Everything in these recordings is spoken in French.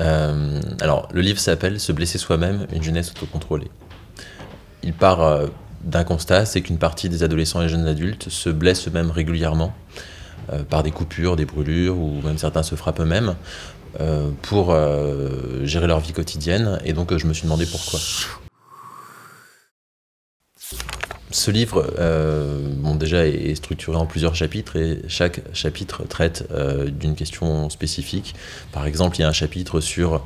Alors, le livre s'appelle Se blesser soi-même, une jeunesse autocontrôlée. Il part d'un constat, c'est qu'une partie des adolescents et jeunes adultes se blessent eux-mêmes régulièrement par des coupures, des brûlures, ou même certains se frappent eux-mêmes pour gérer leur vie quotidienne. Et donc, je me suis demandé pourquoi. Ce livre, déjà est structuré en plusieurs chapitres et chaque chapitre traite d'une question spécifique. Par exemple, il y a un chapitre sur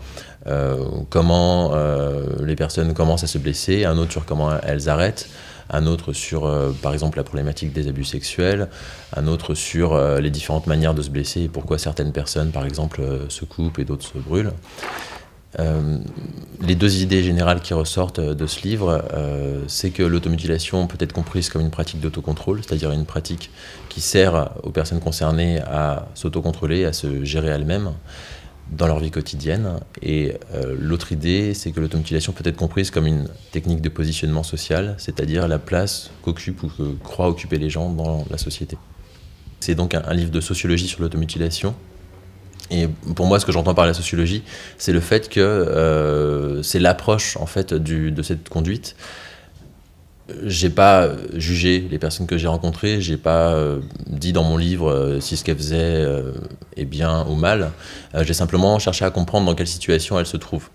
comment les personnes commencent à se blesser, un autre sur comment elles arrêtent, un autre sur, par exemple, la problématique des abus sexuels, un autre sur les différentes manières de se blesser et pourquoi certaines personnes, par exemple, se coupent et d'autres se brûlent. Les deux idées générales qui ressortent de ce livre, c'est que l'automutilation peut être comprise comme une pratique d'autocontrôle, c'est-à-dire une pratique qui sert aux personnes concernées à s'autocontrôler, à se gérer elles-mêmes dans leur vie quotidienne. Et l'autre idée, c'est que l'automutilation peut être comprise comme une technique de positionnement social, c'est-à-dire la place qu'occupent ou que croient occuper les gens dans la société. C'est donc un livre de sociologie sur l'automutilation. Et pour moi, ce que j'entends par la sociologie, c'est le fait que c'est l'approche en fait de cette conduite. J'ai pas jugé les personnes que j'ai rencontrées, j'ai pas dit dans mon livre si ce qu'elles faisaient est bien ou mal. J'ai simplement cherché à comprendre dans quelle situation elles se trouvent.